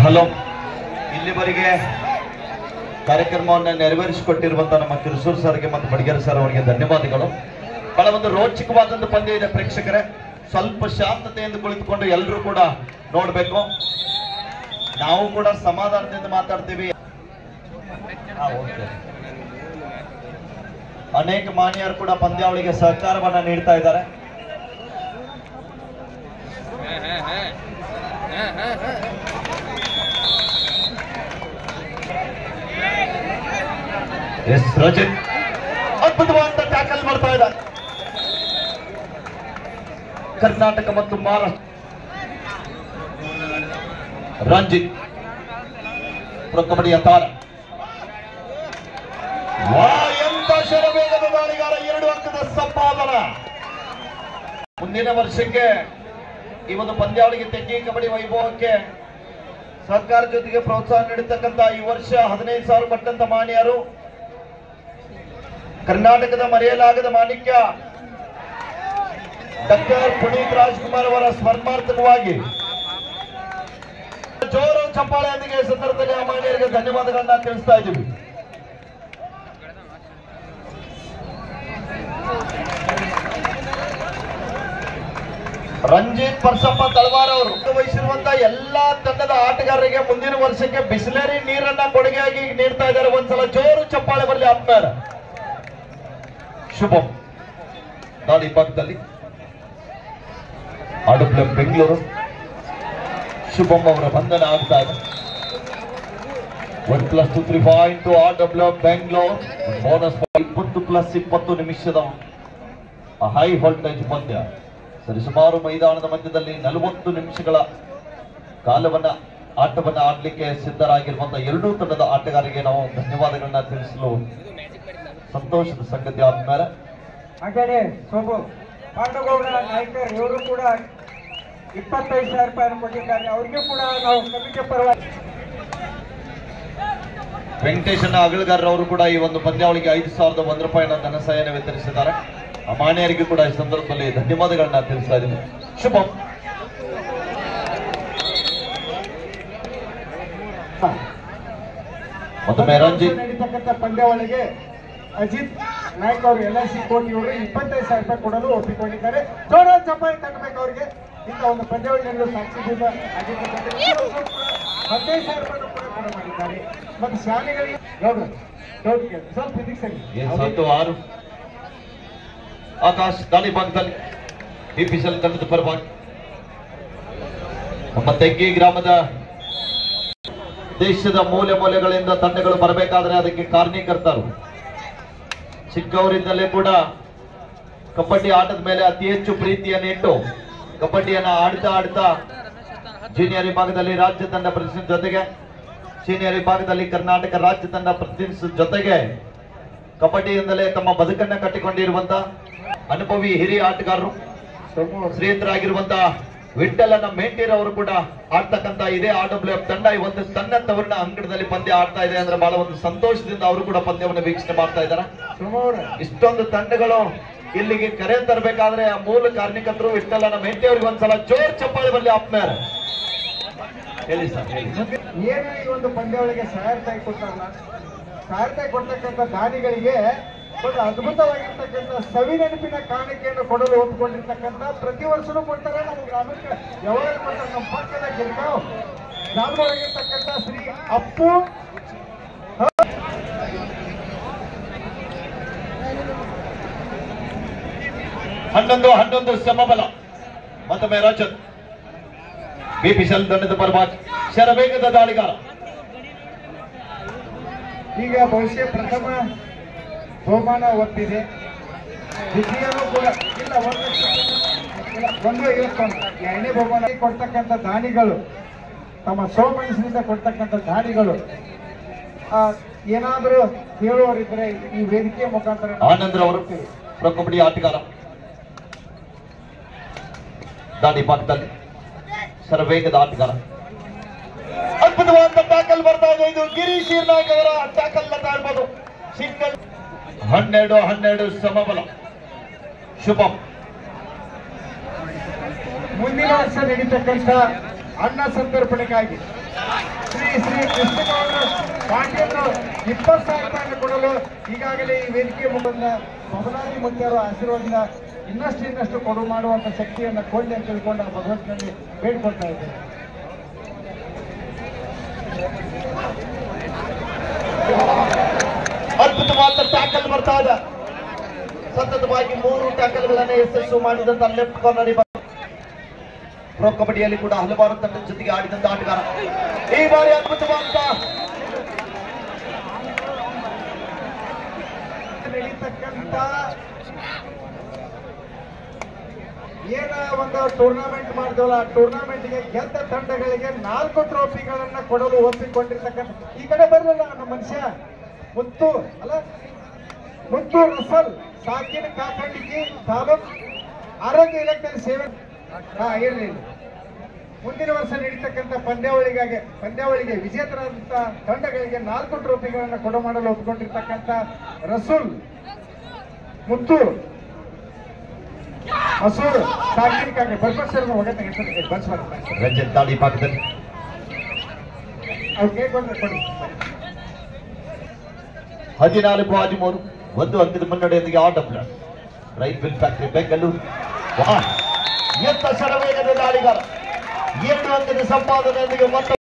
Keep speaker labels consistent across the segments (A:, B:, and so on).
A: Hello, ಇಲ್ಲಿವರೆಗೆ ಕಾರ್ಯಕ್ರಮವನ್ನು ನೆರವೇರಿಸಿಕೊಟ್ಟಿರುವಂತಹ ನಮ್ಮ ಕಿರುಸೂರು ಸರ್ಗೆ ಮತ್ತು ಬಡಿಗೇರ ಸರ್ ಅವರಿಗೆ ಧನ್ಯವಾದಗಳು. ಬಹಳ ಒಂದು ರೋಚಕವಾದಂತ ಪಂದ್ಯ ಇದೆ ಪ್ರೇಕ್ಷಕರೇ. ಸ್ವಲ್ಪ ಶಾಂತತೆಯಿಂದ ಕುಳಿತುಕೊಂಡು ಎಲ್ಲರೂ ಕೂಡ ನೋಡ್ಬೇಕು. ನಾವು ಕೂಡ ಸಮಾಧಾನದಿಂದ ಮಾತಾಡ್ತೀವಿ. ಅನೇಕ ಮಾನ್ಯರು ಕೂಡ ಪಂದ್ಯಾವಳಿಗೆ ಸಹಕಾರವನ್ನ ನೀಡ್ತಾ ಇದ್ದಾರೆ. ಎಸ್ ರಜಿತ್ ಅದ್ಭುತವಾದ ಟ್ಯಾಕಲ್ ಮಾಡ್ತಾ ಇದ್ದಾರೆ. ಕರ್ನಾಟಕ ಮತ್ತು ಮಹಾರಾಷ್ಟ್ರ. ರಂಜಿತ್ ಪ್ರೊ ಕಬಡ್ಡಿಯ ತಾರ. ಎಂತ ಶರವೇಗದ ದಾಳಿಗಾರ, 2 ಅಂಕದ ಸಂಪಾದನ. ಮುಂದಿನ ವರ್ಷಕ್ಕೆ ಈ ಒಂದು ಪಂದ್ಯಾವಳಿಗೆ ತೆಗ್ಗಿ ಕಬಡ್ಡಿ ವೈಭವಕ್ಕೆ ಸರ್ಕಾರ ಜೊತೆಗೆ ಪ್ರೋತ್ಸಾಹ ನೀಡತಕ್ಕಂತ ಈ ವರ್ಷ 15,000 ಕೊಟ್ಟಂತ ಮಾನ್ಯರು ಕರ್ನಾಟಕದ ಮರೆಯಲಾಗದ ಮಾಣಿಕ್ಯ ಡಾಕ್ಟರ್ ಪುನೀತ್ ರಾಜ್ಕುಮಾರ್ ಅವರ ಸ್ಮರಣಾರ್ಥಕವಾಗಿ ಜೋರು ಚಪ್ಪಾಳೆಯೊಂದಿಗೆ ಸಂದರ್ಭದಲ್ಲಿ ಆ ಮಾನ್ಯರಿಗೆ ಧನ್ಯವಾದಗಳನ್ನ ತಿಳಿಸ್ತಾ ಇದ್ದೀವಿ. ರಂಜಿತ್ ಪರ್ಸಪ್ಪ ತಳವಾರ್ ಅವರು ವಹಿಸಿರುವಂತಹ ಎಲ್ಲಾ ತಂಡದ ಆಟಗಾರರಿಗೆ ಮುಂದಿನ ವರ್ಷಕ್ಕೆ ಬಿಸ್ಲರಿ ನೀರನ್ನ ಕೊಡುಗೆಯಾಗಿ ನೀಡ್ತಾ ಇದ್ದಾರೆ. ಒಂದ್ಸಲ ಜೋರು ಚಪ್ಪಾಳೆ ಬರಲಿ ಆತ್ಮರ. ಶುಭಂ ದಾಳಿ ಭಾಗದಲ್ಲಿ ಆಡುಬ್ಲ ಬೆಂಗಳೂರು. ಶುಭಂ ಅವರ ಬಂಧನ ಆಗ್ತಾ ಇದೆ. 1+2 3 ಪಾಯಿಂಟ್ ಆಡುಬ್ಲ ಬೆಂಗಳೂರು. ಬೋನಸ್ 20+20 ನಿಮಿಷದ ಹೈ ವೋಲ್ಟೇಜ್ ಪಂದ್ಯ. ಸರಿಸುಮಾರು ಮೈದಾನದ ಮಧ್ಯದಲ್ಲಿ 40 ನಿಮಿಷಗಳ ಕಾಲವನ್ನ ಆಟವನ್ನ ಆಡ್ಲಿಕ್ಕೆ ಸಿದ್ಧರಾಗಿರುವಂತಹ ಎರಡೂ ತಂಡದ ಆಟಗಾರರಿಗೆ ನಾವು ಧನ್ಯವಾದಗಳನ್ನ ತಿಳಿಸಲು ಸಂತೋಷದ ಸಂಗತಿ ಆದ್ಮೇಲೆ
B: ಹಾಗೇನೆ ಸೋಬು ಪಾಂಡಗೌಡ ನಾಯ್ಕರ್ ಇವರು ಕೂಡ 25,000 ರೂಪಾಯಿ ಕೊಟ್ಟಿದ್ದಾರೆ. ಅವರಿಗೂ ಕೂಡ ನಾವು ಕಮಿಟಿ ಪರವಾಗಿ
A: ವೆಂಕಟೇಶನ ಅಗಳಗಾರ್ ಅವರು ಕೂಡ ಈ ಒಂದು ಪಂದ್ಯಾವಳಿಗೆ 5,001 ರೂಪಾಯಿನ ಧನ ಸಹಾಯನ ವಿತರಿಸಿದ್ದಾರೆ. ಅಮಾನ್ಯರಿಗೂ ಕೂಡ ಈ ಸಂದರ್ಭದಲ್ಲಿ ಧನ್ಯವಾದಗಳನ್ನ ತಿಳಿಸ್ತಾ ಇದ್ದೀನಿ. ಶುಭಂ ಮತ್ತೊಮ್ಮೆ ರಂಜಿತ್
B: ನಡೀತಕ್ಕಂಥ ಪಂದ್ಯಾವಳಿಗೆ ಅಜಿತ್ ನಾಯ್ಕ್ ಅವರು LIC ಕೋಟಿ ಅವರು 25,000 ರೂಪಾಯಿ ಕೊಡಲು ಒಪ್ಪಿಕೊಂಡಿದ್ದಾರೆ. ಜೋರ ಚಪ್ಪಾಳೆ ತಟ್ಟಬೇಕು ಅವರಿಗೆ. ಇಂಥ ಒಂದು ಪಂದ್ಯಾವಳಿ ನಡೆಯಲು ಸಾಕ್ಷಿದಿಂದ ಆಗಿರ್ತಕ್ಕಂಥ 15,000 ರೂಪಾಯಿ ಕೂಡ ಕೊಡ ಮಾಡಿದ್ದಾರೆ. ಮತ್ತು ಶಾಲೆಗಳಿಗೆ ಸ್ವಲ್ಪ ಇದಕ್ಕೆ ಸರಿ
A: 6 ಆಕಾಶ್ ದಾಳಿ ಭಾಗದಲ್ಲಿ ಬಿಪಿಸಲ್ ತಂಡದ ಪರವಾಗಿ ನಮ್ಮ ತೆಗ್ಗಿ ಗ್ರಾಮದ ದೇಶದ ಮೂಲೆ ಮೂಲೆಗಳಿಂದ ತಂಡಗಳು ಬರಬೇಕಾದ್ರೆ ಅದಕ್ಕೆ ಕಾರಣೀಕರ್ತರು. ಚಿಕ್ಕವರಿಂದಲೇ ಕೂಡ ಕಬಡ್ಡಿ ಆಟದ ಮೇಲೆ ಅತಿ ಹೆಚ್ಚು ಪ್ರೀತಿಯನ್ನು ಇಟ್ಟು ಕಬಡ್ಡಿಯನ್ನ ಆಡ್ತಾ ಜೂನಿಯರ್ ವಿಭಾಗದಲ್ಲಿ ರಾಜ್ಯ ತಂಡ ಪ್ರತಿನಿಧಿಸಿದ ಜೊತೆಗೆ ಸೀನಿಯರ್ ವಿಭಾಗದಲ್ಲಿ ಕರ್ನಾಟಕ ರಾಜ್ಯ ತಂಡ ಪ್ರತಿನಿಧಿಸಿದ ಜೊತೆಗೆ ಕಬಡ್ಡಿಯಿಂದಲೇ ತಮ್ಮ ಬದುಕನ್ನ ಕಟ್ಟಿಕೊಂಡಿರುವಂತಹ ಅನುಭವಿ ಹಿರಿಯ ಆಟಗಾರರು ಶ್ರೀಯಂತರಾಗಿರುವಂತಹ ವಿಠಲನ ಮೇಂಟೀರ್ ಅವರು ಕೂಡ ಆಡ್ತಕ್ಕಂತ ಇದೇ RWF ತಂಡ ಇವತ್ತು ತನ್ನ ತವರಿನ ಅಂಗಡದಲ್ಲಿ ಪಂದ್ಯ ಆಡ್ತಾ ಇದೆ ಅಂದ್ರೆ ಬಹಳ ಒಂದು ಸಂತೋಷದಿಂದ ಅವರು ಕೂಡ ಪಂದ್ಯವನ್ನು ವೀಕ್ಷಣೆ ಮಾಡ್ತಾ ಇದ್ದಾರೆ. ಇಷ್ಟೊಂದು ತಂಡಗಳು ಇಲ್ಲಿಗೆ ಕರೆ ತರಬೇಕಾದ್ರೆ ಆ ಮೂಲ ಕಾರಣಕರ್ತರು ವಿಠಲನ ಮೇಂಟಿ ಅವರಿಗೆ ಒಂದ್ಸಲ ಜೋರ್ ಚಪ್ಪಾಳೆ ಬರಲಿ ಆಪ್ಮೇರ್. ಹೇಳಿ ಸರ್, ಹೇಳಿ.
B: ಏನು ಈ ಒಂದು ಪಂದ್ಯಾವಳಿಗೆ ಸಹಾಯತೆ ಕೊಡ್ತಾರಲ್ಲ, ಸಹಾಯತೆ ಕೊಡ್ತಕ್ಕಂಥ ದಾನಿಗಳಿಗೆ ಒಂದು ಅದ್ಭುತವಾಗಿರ್ತಕ್ಕಂಥ ಸವಿ ನೆನಪಿನ ಕಾಣಿಕೆಯನ್ನು ಕೊಡಲು ಒಪ್ಪಿಕೊಂಡಿರ್ತಕ್ಕಂಥ ಪ್ರತಿ ವರ್ಷನೂ ಕೊಡ್ತಾರೆ. ನಮ್ಮ ಗ್ರಾಮಕ್ಕೆ ಯಾವಾಗ ಕೊಡ್ತಾರೆ. ನಮ್ಮ ಪಕ್ಕದ ಗಿರ್ಗಾಂವ್ ಗ್ರಾಮದೊಳಗಿರ್ತಕ್ಕಂಥ ಶ್ರೀ ಅಪ್ಪು
A: 11 ಸಮಬಲ. ಮತ್ತೊಮ್ಮೆ ರಜತ್ ಬಿಪಿಸಲ್ ತಂಡದ ಪರವಾಗಿ ಶರವೇಗದ ದಾಳಿಗಾರ.
B: ಈಗ ಬಹುಶಃ ಪ್ರಥಮ ಬಹುಮಾನ ಒಪ್ಪಿದೆ. ದ್ವಿತೀಯನೂ ಕೂಡ ಇಲ್ಲ, 150. ಎರಡನೇ ಬಹುಮಾನ ಕೊಡ್ತಕ್ಕಂಥ ದಾನಿಗಳು ತಮ್ಮ ಸೋಮನಸ್ಸಿನಿಂದ ಕೊಡ್ತಕ್ಕಂಥ ದಾನಿಗಳು ಏನಾದರೂ ಹೇಳುವವರಿದ್ರೆ ಈ ವೇದಿಕೆಯ ಮುಖಾಂತರ
A: ಆನಂದ್ರ ಅವರು ಪ್ರೊ ಕಬಡ್ಡಿ ಆಟಗಾರ. ದಾಳಿ ಭಾಗದಲ್ಲಿ ಶರವೇಗದ ಆಟಗಾರ. ಅದ್ಭುತವಾದ ಟ್ಯಾಕಲ್ ಬರ್ತಾ ಇದೆ. ಇದು ಗಿರೀಶ್ ನಾಯ್ಕ್ ಅವರ ಟ್ಯಾಕಲ್ ಅಂತ ಇರ್ಬೋದು. ಸಿಂಗಲ್ 12 ಸಮಬಲ. ಶುಭಂ
B: ಮುಂದಿನ ವರ್ಷ ನಡೀತಕ್ಕಂಥ ಅನ್ನ ಸಂತರ್ಪಣೆಗಾಗಿ ಶ್ರೀ ಕೃಷ್ಣಗೌಡ ಪಾಟೀಲ್ 20,000 ರೂಪಾಯಿಯನ್ನು ಕೊಡಲು ಈಗಾಗಲೇ ಈ ವೇದಿಕೆ ಮುಂದಿನ ಬಬಲಾದಿ ಮುಖ್ಯರ ಆಶೀರ್ವಾದದಿಂದ ಇನ್ನಷ್ಟು ಕೊಡು ಮಾಡುವಂತ ಶಕ್ತಿಯನ್ನು ಕೊಡಲಿ ಅಂತ ತಿಳ್ಕೊಂಡು ಭಗವಂತನಲ್ಲಿ ಬೇಡ್ಕೊಳ್ತಾ ಇದ್ದೇನೆ.
A: ಅದ್ಭುತವಾದ ಟ್ಯಾಕಲ್ ಬರ್ತಾ ಇದೆ. ಸತತವಾಗಿ 3 ಟ್ಯಾಕಲ್ಗಳನ್ನು ಯಶಸ್ಸು ಮಾಡಿದಂತ ಲೆಫ್ಟ್ ಕಾರ್ನರ್ ಪ್ರೊ ಕಬಡ್ಡಿಯಲ್ಲಿ ಕೂಡ ಹಲವಾರು ತಂಡದ ಜೊತೆಗೆ ಆಡಿದಂತ ಆಟಗಾರ. ಈ ಬಾರಿ ಅದ್ಭುತವಾದ
B: ನಡೀತಕ್ಕಂತ ಏನ ಒಂದು ಟೂರ್ನಮೆಂಟ್ ಮಾಡಿದವಲ್ಲ ಆ ಟೂರ್ನಮೆಂಟ್ಗೆ ಗೆದ್ದ ತಂಡಗಳಿಗೆ 4 ಟ್ರೋಫಿಗಳನ್ನ ಕೊಡಲು ಒಪ್ಪಿಕೊಂಡಿರ್ತಕ್ಕಂಥ ಈ ಕಡೆ ಬರಲಿಲ್ಲ ನಮ್ಮ ಮನುಷ್ಯ ಮುತ್ತು ರಸಲ್ ಸಾಕಿನ ಕಾಕಂಡಿಗೆ ತಾಲೂಕ್ ಆರೋಗ್ಯ ಇಲಾಖೆಯಲ್ಲಿ ಸೇವೆ ಇರಲಿ. ಮುಂದಿನ ವರ್ಷ ನಡೀತಕ್ಕಂಥ ಪಂದ್ಯಾವಳಿಗೆ ವಿಜೇತರಾದಂತ ತಂಡಗಳಿಗೆ 4 ಟ್ರೋಫಿಗಳನ್ನ ಕೊಡು ಮಾಡಲು ಒಪ್ಪಿಕೊಂಡಿರ್ತಕ್ಕಂಥ ರಸೂಲ್ ಮುತ್ತು ಹಸೂರು ಸಾಕಿನ ಕಾಕ ಬರ್ಬರ್
A: ರಂಜಿತ್ ದಾಳಿ ಭಾಗದಲ್ಲಿ
B: ಅವ್ರಿಗೆ ಕೊಡಿ
A: 14-13 1 ಅಂಕದ ಮುನ್ನಡೆಯೊಂದಿಗೆ ಆಟಬ್ಲ ರೈಟ್ ವಿಲ್ ಫ್ಯಾಕ್ಟರಿ ಬೆಂಗಳೂರು. ಎತ್ತ ಶರವೇಗದ ದಾಳಿಗಾರ 2 ಅಂಕದ ಸಂಪಾದನೆಯೊಂದಿಗೆ ಮತ್ತೊಂದು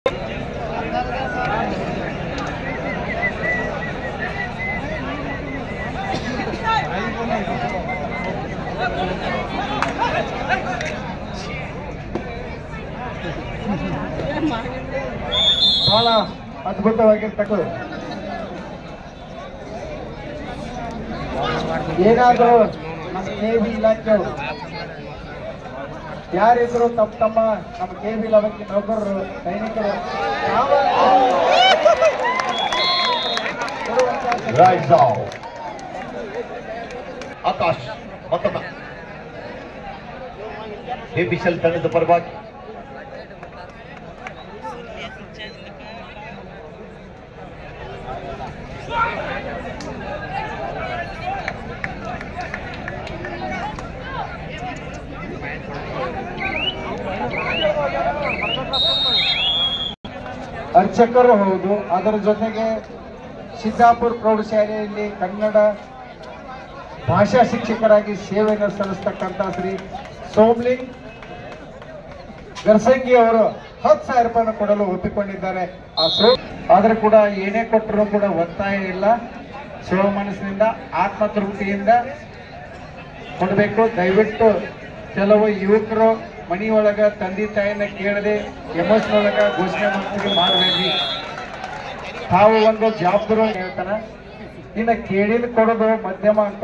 B: ಬಹಳ ಅದ್ಭುತವಾಗಿರ್ತಕ್ಕಂಥ ಏನಾದರೂ ನಮ್ಮ ಕೆವಿ ಇಲಾಖೆಯವರು ಯಾರಿದ್ರು ತಮ್ಮ ನಮ್ಮ ಕೆವಿ ಇಲಾಖೆ ನೌಕರರು ಸೈನಿಕರು
A: ಆಕಾಶ್ ಮತ್ತೊಮ್ಮ ಎಪಿಸಲ್ ತಂಡದ ಪರವಾಗಿ
B: ಅರ್ಚಕರು ಹೌದು. ಅದರ ಜೊತೆಗೆ ಸಿದ್ದಾಪುರ ಪ್ರೌಢಶಾಲೆಯಲ್ಲಿ ಕನ್ನಡ ಭಾಷಾ ಶಿಕ್ಷಕರಾಗಿ ಸೇವೆಯನ್ನು ಸಲ್ಲಿಸ್ತಕ್ಕಂಥ ಶ್ರೀ ಸೋಮ್ಲಿಂಗ್ ಗರ್ಸಂಗಿ ಅವರು 10,000 ರೂಪಾಯಿಯನ್ನು ಕೊಡಲು ಒಪ್ಪಿಕೊಂಡಿದ್ದಾರೆ. ಆದರೂ ಕೂಡ ಏನೇ ಕೊಟ್ಟರೂ ಕೂಡ ಒತ್ತಾಯ ಇಲ್ಲ, ಶಿವ ಮನಸ್ಸಿನಿಂದ ಆತ್ಮತೃಪ್ತಿಯಿಂದ ಕೊಡಬೇಕು. ದಯವಿಟ್ಟು ಕೆಲವು ಯುವಕರು ಮನೆಯೊಳಗ ತಂದೆ ತಾಯಿನ ಕೇಳದೆ ಎಮೋಷನ್ ಒಳಗ ಘೋಷಣೆ ಮಾಡಬೇಡಿ. ತಾವು ಒಂದು ಜವಾಬ್ದಾರಿ ಹೇಳ್ತಾನ. ಇನ್ನು ಕೇಳಿದ ಕೊಡೋದು ಮಧ್ಯಮ ಅಂತ,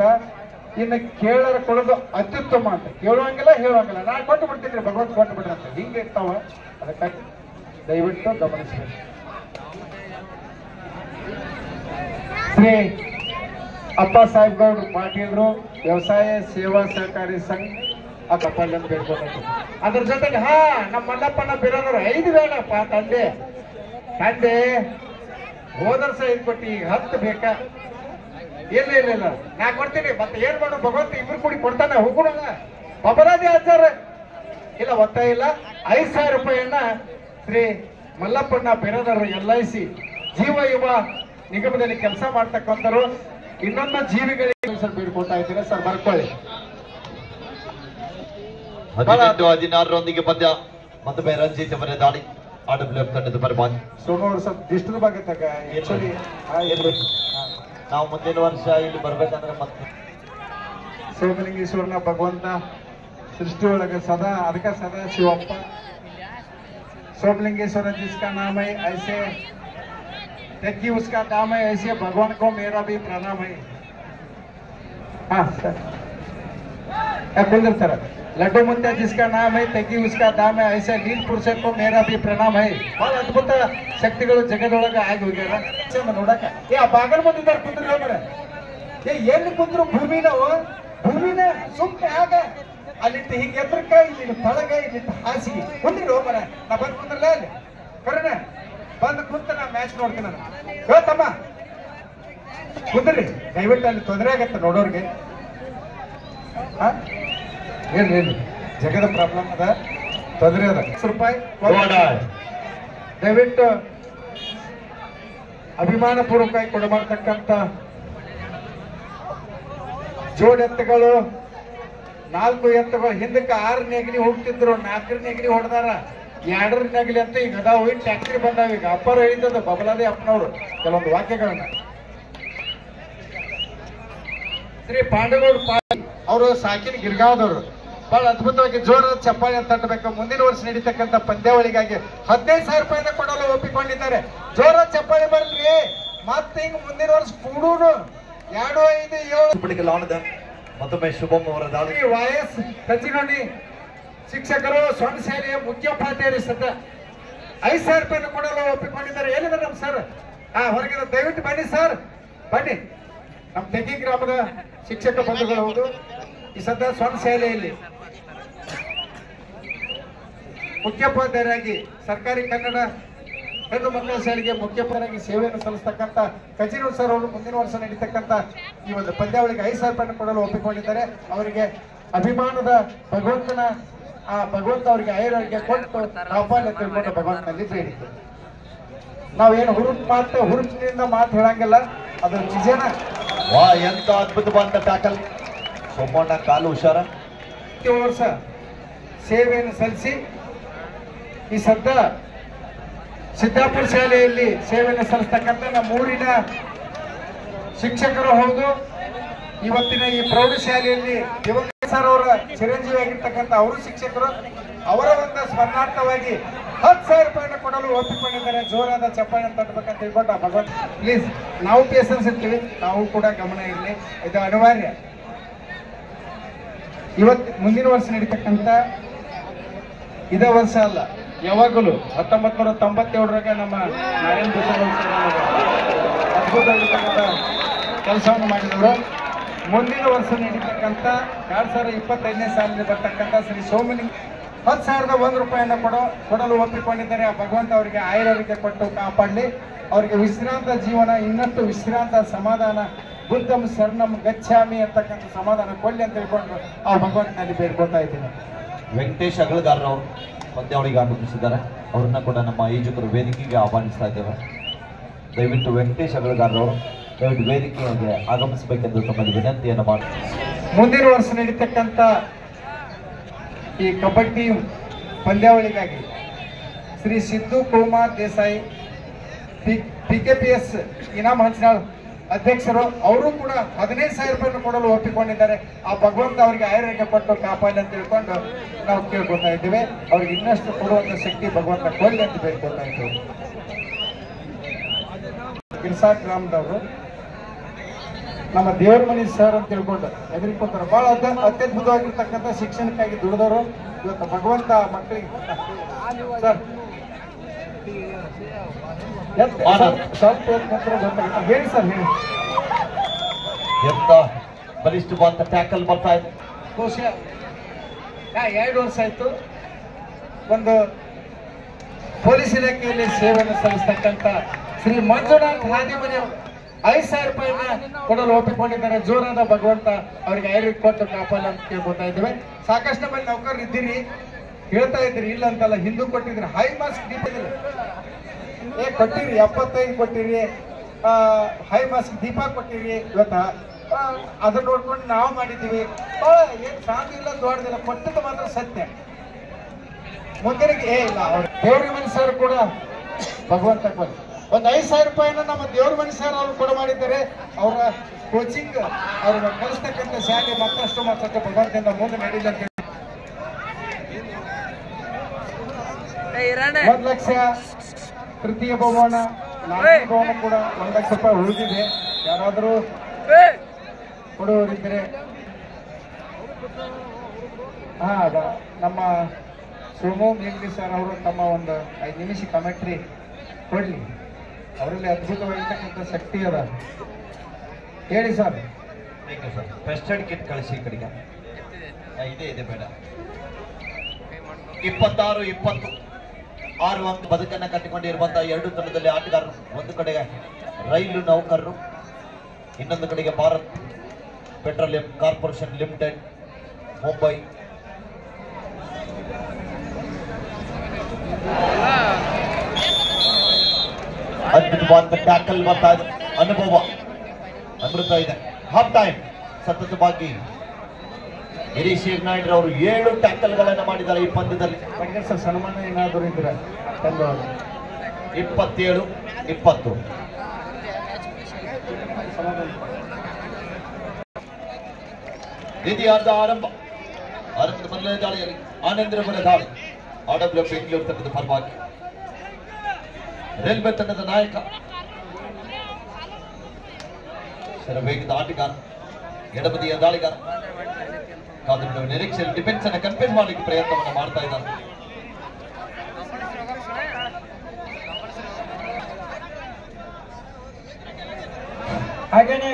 B: ಇನ್ನು ಕೇಳರ ಕೊಡೋದು ಅತ್ಯುತ್ತಮ ಅಂತ. ಕೇಳುವಂಗಿಲ್ಲ ಹೇಳುವಂಗಿಲ್ಲ, ನಾ ಕೊಟ್ಟು ಬಿಡ್ತೀನಿ ಭಗವಂತ ಕೊಟ್ಟು ಬಿಡ್ರಿ ಅಂತ ಹಿಂಗೆ ಇರ್ತಾವ. ಅದಕ್ಕಾಗಿ ದಯವಿಟ್ಟು ಗಮನಿಸಬೇಕು. ಶ್ರೀ ಅಪ್ಪ ಸಾಹೇಬ್ ಗೌಡ್ರು ಪಾಟೀಲ್ರು ವ್ಯವಸಾಯ ಸೇವಾ ಸಹಕಾರಿ ಸಂಘ ಅಕ್ಕಪಲ್ಲಿ ಅಂತ ಬೇಡ್ಕೊಂಡು ಅದ್ರ ಜೊತೆಗೆ ನಮ್ಮ ಮಲ್ಲಪ್ಪನ ಬಿರೋದ್ರು 5 ಬೇಡಪ್ಪ ತಂದೆ ಹೋದರ್ಸ 5 ಕೊಟ್ಟು ಈಗ 10 ಬೇಕಾ? ಇಲ್ಲ ನಾ ಕೊಡ್ತೀನಿ. ಮತ್ತೆ ಏನ್ ಮಾಡು ಭಗವಂತ ಇಬ್ರು ಕೂಡಿ ಕೊಡ್ತಾನೆ. ಹೋಗೋಣ ಬಬರಾದಿ ಆಚಾರ ಇಲ್ಲ ಒತ್ತಾಯ ಇಲ್ಲ. 5,000 ರೂಪಾಯಿಯನ್ನ ಶ್ರೀ ಮಲ್ಲಪ್ಪಣ್ಣ ಬಿರೋದರು LIC ಜೀವ ಯುವ ನಿಗಮದಲ್ಲಿ ಕೆಲಸ ಮಾಡ್ತಕ್ಕಂಥರು ಇನ್ನೊಂದು ಜೀವಿಗಳಿಗೆ ಸರ್ ಬೇಡ್ಕೊಳ್ತಾ ಇದ್ದೀರಾ ಸರ್, ಬರ್ಕೊಳ್ಳಿ.
A: 16-16 ಪದ್ಯ ಮತ್ತೊಮ್ಮೆ ರಂಜಿತ್ ಅವರ ದಾಳಿ ಆಡಬ್ಲ್ಯೂಎಫ್ ತಂಡದ ಪರವಾಗಿ.
B: ಸೋಮವಾರ ಸ್ವಲ್ಪ ಡಿಸ್ಟರ್ಬ್ ಆಗತ್ತಾಗ ಆಕ್ಚುಲಿ
A: ನಾವು ಮುಂದಿನ ವರ್ಷ ಇಲ್ಲಿ ಬರ್ಬೇಕಂದ್ರೆ ಮತ್ತೆ
B: ಸೋಮಲಿಂಗೇಶ್ವರನ ಭಗವಂತ सृष्टि ಒಳಗೆ सदा ಅದಕ್ಕೆ सदा ಶಿವಪ್ಪ सोमलिंगेश्वर जिसका नाम है ऐसे देखिए उसका काम है ऐसे भगवान को मेरा भी प्रणाम है. हाँ सर कुंदर सर लड्डू मुंडा जिसका नाम है तगी उसका दाम है ऐसे नील पुरुष को मेरा भी प्रणाम है. बहಳ ಅದ್ಭುತ ಶಕ್ತಿಗಳು ಜಗದೊಳಗೆ ಆಗಿ ಹೋಗ್ಯಾರ ನೋಡಕ. ಆ ಬಾಗಲ್ ಬಂದಿದ್ದಾರೆ ಕುಂದ್ರಿ ಹೋಗ್ರ. ಎಲ್ಲಿ ಕುಂದ್ರು ಭೂಮಿನ ಸುಮ್ಮನೆ ಆಗ ಅಲ್ಲಿಂದ ಹಿಂಗೆ ಎದ್ರಕ ಇಲ್ಲಿ ತಳಗ ಇಲ್ಲಿಂದ ಹಾಸಿಗೆ ಕುಂದ್ರಿ ಹೋಗ್ರ. ನಾ ಬಂದ್ ಕುಂದ್ರಲ್ಲ ಅಲ್ಲಿ ಕರೆನ ಬಂದು ಕುಂತ ನಾ ಮ್ಯಾಚ್ ನೋಡ್ತೀನಿ. ನಾನು ಹೇಳ್ತಮ್ಮ ಕುಂದ್ರಿ ದಯವಿಟ್ಟು ಅಲ್ಲಿ ತೊಂದರೆ ಆಗತ್ತೆ ನೋಡೋರ್ಗೆ. ಏನು ಜಗದ ಪ್ರಾಬ್ಲಮ್ ಅದ ತೊಂದರೆ ಅದ ರೂಪಾಯಿ
A: ಗೋಡಾಳ್
B: ದಯವಿಟ್ಟು ಅಭಿಮಾನ ಪೂರ್ವಕವಾಗಿ ಕೊಡಬರ್ತಕ್ಕಂಥ ಜೋಡ್ ಎತ್ತುಗಳು 4 ಎತ್ತುಗಳು ಹಿಂದಕ್ಕೆ 6 ನೆಗಲಿ ಹೋಗ್ತಿದ್ರು 4 ನೆಗಲಿ ಹೊಡೆದಾರ 2 ನೆಗಲಿ ಅಂತ ಈಗ ಅದಾವ ಟ್ಯಾಕ್ಟ್ರಿ ಬಂದಾವ ಈಗ ಅಪ್ಪರು ಹೇಳಿದ್ದದ ಬಬಲಾದಿ ಅಪ್ಪನವರು ಕೆಲವೊಂದು ವಾಕ್ಯಗಳನ್ನ ಶ್ರೀ ಪಾಂಡಗೌಡ ಅವರು ಸಾಕಿನ ಗಿರ್ಗಾವದವರು ಬಹಳ ಅದ್ಭುತವಾಗಿ ಜೋರಾದ ಚಪ್ಪಾಳೆ ತಟ್ಟಬೇಕು. ಮುಂದಿನ ವರ್ಷ ನಡೀತಕ್ಕಂಥ ಪಂದ್ಯಾವಳಿಗಾಗಿ 15,000 ರೂಪಾಯಿನ ಕೊಡಲು ಒಪ್ಪಿಕೊಂಡಿದ್ದಾರೆ. ಜೋರಾದ ಚಪ್ಪಾಳೆ ಬರ್ಲಿ. ಮತ್ತೆ ಹಿಂಗ್ ಮುಂದಿನ ವರ್ಷ ಕೂಡೂನು 2, 5, 7
A: ಮತ್ತೊಮ್ಮೆ ಶುಭಂ ಅವರ ದಾಳಿ.
B: ವೈಎಸ್ ಕಚಿನೋಡಿ ಶಿಕ್ಷಕರು ಸೊಂಡ ಶಾಲೆಯ ಮುಖ್ಯೋಪಾಧ್ಯಾಯರು ಸತ 5,000 ರೂಪಾಯಿನ ಕೊಡಲು ಒಪ್ಪಿಕೊಂಡಿದ್ದಾರೆ. ಏನಿದೆ ನಮ್ ಸರ್ ಹೊರಗಿನ ದಯವಿಟ್ಟು ಬನ್ನಿ ಸರ್, ಬನ್ನಿ. ನಮ್ಮ ತೆಗಿ ಗ್ರಾಮದ ಶಿಕ್ಷಕ ಬಂಧುಗಳು ಹೌದು. ಈ ಸದ್ಯ ಸೊಂಡ ಶಾಲೆಯಲ್ಲಿ ಮುಖ್ಯೋಪಾಧ್ಯಾಯರಾಗಿ ಸರ್ಕಾರಿ ಕನ್ನಡ ಹೆಣ್ಣು ಮಕ್ಕಳ ಶಾಲೆಗೆ ಮುಖ್ಯೋಪಾಧ್ಯಾಯರಾಗಿ ಸೇವೆಯನ್ನು ಸಲ್ಲಿಸತಕ್ಕಂಥ ಕಚೇರಿ ಸರ್ ಅವರು ಮುಂದಿನ ವರ್ಷ ನಡೀತಕ್ಕಂಥ ಈ ಒಂದು ಪಂದ್ಯಾವಳಿಗೆ 5,000 ರೂಪಾಯಿನ ಕೊಡಲು ಒಪ್ಪಿಕೊಂಡಿದ್ದಾರೆ. ಅವರಿಗೆ ಅಭಿಮಾನದ ಭಗವಂತನ ಭಗವಂತ ಅವರಿಗೆ ಆಯುರ್ವೇದಿಗೆ ಕೊಟ್ಟು ಕಾಪಾಡಿ ತಿಳ್ಕೊಂಡು ಭಗವಂತನಲ್ಲಿ ಬೇಡಿಕೆ. ನಾವೇನು ಹುರುಪಿನಿಂದ ಮಾತು ಹೇಳಂಗಿಲ್ಲ, ಅದ್ರ ನಿಜನ.
A: ವಾ ಎಂತ ಅದ್ಭುತವಾದ ಟ್ಯಾಕಲ್. ಸೋಮಣ್ಣ ಕಾಲು ಹುಷಾರ.
B: 7 ವರ್ಷ ಸೇವೆಯನ್ನು ಸಲ್ಲಿಸಿ ಈ ಸದ್ದ ಸಿದ್ದಾಪುರ ಶಾಲೆಯಲ್ಲಿ ಸೇವೆಯನ್ನು ಸಲ್ಲಿಸ್ತಕ್ಕಂಥ ನಮ್ಮ ಊರಿನ ಶಿಕ್ಷಕರು ಹೌದು. ಇವತ್ತಿನ ಈ ಪ್ರೌಢಶಾಲೆಯಲ್ಲಿ ದಿವಂಗತ ಸರ್ ಅವರ ಚಿರಂಜೀವಿ ಆಗಿರ್ತಕ್ಕಂಥ ಅವರು ಶಿಕ್ಷಕರು. ಅವರ ಒಂದು ಸ್ಮರಣಾರ್ಥವಾಗಿ 10,000 ರೂಪಾಯಿನ ಕೊಡಲು ಒಪ್ಪಿಕೊಂಡಿದ್ದಾರೆ. ಜೋರಾದ ಚಪ್ಪಾಳೆ ತಟ್ಟಬೇಕಂತ ತಿಳ್ಕೊಂಡ ಭಗವಂತ ಪ್ಲೀಸ್. ನಾವು ಪೇಸನ್ಸ್ ಇರ್ತೀವಿ, ನಾವು ಕೂಡ ಗಮನ ಇರಲಿ, ಇದು ಅನಿವಾರ್ಯ. ಮುಂದಿನ ವರ್ಷ ನಡೀತಕ್ಕಂಥ ಇದೇ ವರ್ಷ ಅಲ್ಲ, ಯಾವಾಗಲೂ 1997ರಾಗ ನಮ್ಮ ನಾರಾಯಣ ಅದ್ಭುತವಾಗಿರ್ತಕ್ಕಂಥ ಕೆಲಸವನ್ನು ಮಾಡಿದವರು. ಮುಂದಿನ ವರ್ಷ ನಡೀತಕ್ಕಂಥ 2025ನೇ ಸಾಲಿನಲ್ಲಿ ಬರ್ತಕ್ಕಂಥ ಶ್ರೀ ಸೋಮಲಿಂಗ 10,001 ರೂಪಾಯಿಯನ್ನು ಕೊಡಲು ಒಪ್ಪಿಕೊಂಡಿದ್ದಾರೆ. ಆ ಭಗವಂತ ಅವರಿಗೆ ಆಯುರ್ವೇದಿಕೆ ಕೊಟ್ಟು ಕಾಪಾಡಲಿ. ಅವರಿಗೆ ವಿಶ್ರಾಂತ ಜೀವನ, ಇನ್ನಷ್ಟು ವಿಶ್ರಾಂತ ಸಮಾಧಾನ, ಬುದ್ಧಂ ಶರಣಂ ಗಚ್ಚಾಮಿ ಅಂತಕ್ಕಂಥ ಸಮಾಧಾನ ಕೊಡ್ಲಿ ಅಂತ ಹೇಳ್ಕೊಂಡು ಆ ಭಗವಂತನಲ್ಲಿ ಬೇಡ್ಕೊಳ್ತಾ ಇದ್ದೀನಿ.
A: ವೆಂಕಟೇಶ್ ಅಗಳಗಾರರು ಪಂದ್ಯಾವಳಿಗೆ ಆಗಮಿಸಿದ್ದಾರೆ. ಅವ್ರನ್ನ ಕೂಡ ನಮ್ಮ ಈಜುಕರು ವೇದಿಕೆಗೆ ಆಹ್ವಾನಿಸ್ತಾ ಇದ್ದೇವೆ. ದಯವಿಟ್ಟು ವೆಂಕಟೇಶ್ ಅಗಳಗಾರರು ದಯವಿಟ್ಟು ವೇದಿಕೆಗೆ ಆಗಮಿಸಬೇಕೆಂದು ತಮ್ಮಲ್ಲಿ ವಿನಂತಿಯನ್ನು ಮಾಡಿ.
B: ಮುಂದಿನ ವರ್ಷ ನಡೀತಕ್ಕಂಥ ಈ ಕಬಡ್ಡಿ ಪಂದ್ಯಾವಳಿಗಾಗಿ ಶ್ರೀ ಸಿದ್ದು ಕುಮಾರ್ ದೇಸಾಯಿ PKPS ಇನಾಮ್ ಹಂಚನಾಳ್ ಅಧ್ಯಕ್ಷರು ಅವರು ಕೂಡ 15,000 ರೂಪಾಯಿಯನ್ನು ಕೊಡಲು ಒಪ್ಪಿಕೊಂಡಿದ್ದಾರೆ. ಆ ಭಗವಂತ ಅವರಿಗೆ ಆಯುರ್ವೇದಿಕೆ ಕೊಟ್ಟು ಕಾಪಾಡಿ ಅಂತ ತಿಳ್ಕೊಂಡು ನಾವು ಕೇಳ್ಕೊತಾ ಇದ್ದೇವೆ. ಅವ್ರಿಗೆ ಇನ್ನಷ್ಟು ಕೊಡುವಂತ ಶಕ್ತಿ ಭಗವಂತ ಕೊಡ್ಲಿ ಅಂತ ಬೇಡ್ಕೊಳ್ತಾ ಇದ್ದೇವೆ. ಗಿರ್ಸಾ ಗ್ರಾಮದವರು ನಮ್ಮ ದೇವರ ಮನಿ ಸರ್ ಅಂತ ತಿಳ್ಕೊಂಡು ಎದುರಿಕೊತಾರೆ. ಬಹಳ ಅತ್ಯದ್ಭುತವಾಗಿರ್ತಕ್ಕಂಥ ಶಿಕ್ಷಣಕ್ಕಾಗಿ ದುಡಿದವರು. ಇವತ್ತು ಭಗವಂತ ಮಕ್ಕಳಿಗೆ ಸರ್ ಸ್ವಲ್ಪ ಗೊತ್ತಾಗುತ್ತೆ. ಹೇಳಿ ಸರ್, ಹೇಳಿ.
A: ಎಂತ ಬಲಿಷ್ಠವಾದ ಟ್ಯಾಕಲ್ ಬರ್ತಾ ಇದೆ.
B: ಬಹುಶಃ 2 ವರ್ಷ ಆಯ್ತು ಒಂದು ಪೊಲೀಸ್ ಇಲಾಖೆಯಲ್ಲಿ ಸೇವೆಯನ್ನು ಸಲ್ಲಿಸ್ತಕ್ಕಂಥ ಶ್ರೀ ಮಂಜುನಾಥ್ ಹಾದಿಮನಿ 5,000 ರೂಪಾಯಿನ ಕೊಡಲು ಒಪ್ಪಿಕೊಂಡಿದ್ದಾರೆ. ಜೋರಾದ ಭಗವಂತ ಅವರಿಗೆ ಆಯುರ್ವೇದ ಕೊಟ್ಟು ಕಾಪಾಡ ಅಂತ ಕೇಳ್ಕೊತಾ ಇದ್ದೇವೆ. ಸಾಕಷ್ಟು ಮಂದಿ ನೌಕರರು ಇದ್ದೀರಿ, ಹೇಳ್ತಾ ಇದ್ದೀರಿ, ಇಲ್ಲ ಅಂತಲ್ಲ. ಹಿಂದೂ ಕೊಟ್ಟಿದ್ರಿ, ಹೈ ಮಾಸ್ಕ್ ದೀಪ ಕೊಟ್ಟಿರಿ, 75 ಕೊಟ್ಟಿರಿ, ಹೈ ಮಾಸ್ಕ್ ದೀಪ ಕೊಟ್ಟಿರಿ. ಇವತ್ತ ಅದನ್ನ ನೋಡ್ಕೊಂಡು ನಾವು ಮಾಡಿದ್ದೀವಿ. ಏನ್ ಸಾಧು ಇಲ್ಲ, ದೊಡ್ಡದಿಲ್ಲ, ಕೊಟ್ಟದ್ದು ಮಾತ್ರ ಸತ್ಯ. ಮುಂದಿನಿಗೆ ಇಲ್ಲ. ಅವ್ರು ದೇವ್ರ ಮನುಷ್ಯರು ಕೂಡ ಭಗವಂತ ಕೊಟ್ಟು ಒಂದು 5,000 ರೂಪಾಯಿನ ನಮ್ಮ ದೇವ್ರ ಮನುಷ್ಯರು ಅವ್ರು ಕೂಡ ಮಾಡಿದ್ದಾರೆ. ಅವರ ಕೋಚಿಂಗ್ ಅವ್ರನ್ನ ಕಲಿಸ್ತಕ್ಕಂಥ ಶಾಲೆ ಮತ್ತಷ್ಟು ಭಗವಂತದಿಂದ ಮುಂದೆ ನಡೀಲಿ ಅಂತ 1 ಲಕ್ಷ ತೃತೀಯ ಬಹುಮಾನ, 4ನೇ ಬಹುಮಾನ ಕೂಡ 1 ಲಕ್ಷ ರೂಪಾಯಿ ಉಳಿದಿದೆ. ಯಾರಾದರೂ ಕೊಡುವವರಿದ್ದರೆ ನಮ್ಮ ಸೋಮು ಮೇಘ್ಲಿ ಸರ್ ಅವರು ತಮ್ಮ ಒಂದು 5 ನಿಮಿಷ ಕಮೆಂಟ್ರಿ ಕೊಡ್ಲಿ. ಅವರಲ್ಲಿ ಅದ್ಭುತವಾಗಿರ್ತಕ್ಕಂಥ ಶಕ್ತಿ ಅದ. ಹೇಳಿ ಸರ್.
A: ಫಸ್ಟ್ ಏಡ್ ಕಿಟ್ ಕಳಿಸಿ ಕಡೆಗೆ. ಇದೆ ಬೇಡ. 26-20 6 ಅಂಕ ಬದುಕನ್ನ ಕಟ್ಟಿಕೊಂಡಿರುವಂತಹ 2 ತಂಡದಲ್ಲಿ ಆಟಗಾರರು. ಒಂದು ಕಡೆಗೆ ರೈಲು ನೌಕರರು, ಇನ್ನೊಂದು ಕಡೆಗೆ Bharat petroleum corporation limited Mumbai. ಅದ್ಭುತವಾದ ಟ್ಯಾಕಲ್ ಬರ್ತಾ ಇದೆ, ಅನುಭವ ಅಮೃತ ಇದೆ. ಹಾಫ್ ಟೈಮ್ ಸತತವಾಗಿ ಗಿರೀಶ್ ನಾಯ್ಡ್ರ ಅವರು 7 ಟ್ಯಾಕಲ್ಗಳನ್ನು ಮಾಡಿದ್ದಾರೆ ಈ ಪಂದ್ಯದಲ್ಲಿ.
B: ಸರ್ ಸನ್ಮಾನ ಏನಾದರೂ ಇದ್ರೆ
A: 27-20 ದ್ವಿತೀಯಾರ್ಧ ಆರಂಭದ ಮೊದಲನೇ ದಾಳಿಯಲ್ಲಿ ಆನಂದರವರ ದಾಳಿ RWF ಬೆಂಗಳೂರು ತಂಡದ ಪರವಾಗಿ. ರೈಲ್ವೆ ತಂಡದ ನಾಯಕ ಶರವೇಗದ ಆಟಗಾರ, ಎಡಬದಿಯ ದಾಳಿಗಾರ ಕಾದು ನಿರೀಕ್ಷೆಯಲ್ಲಿ ಡಿಫೆನ್ಸ್ ಅನ್ನು ಕನ್ಫ್ಯೂಸ್ ಮಾಡಲಿಕ್ಕೆ ಪ್ರಯತ್ನವನ್ನು ಮಾಡ್ತಾ ಇದ್ದಾರೆ.
B: ಹಾಗೇನೆ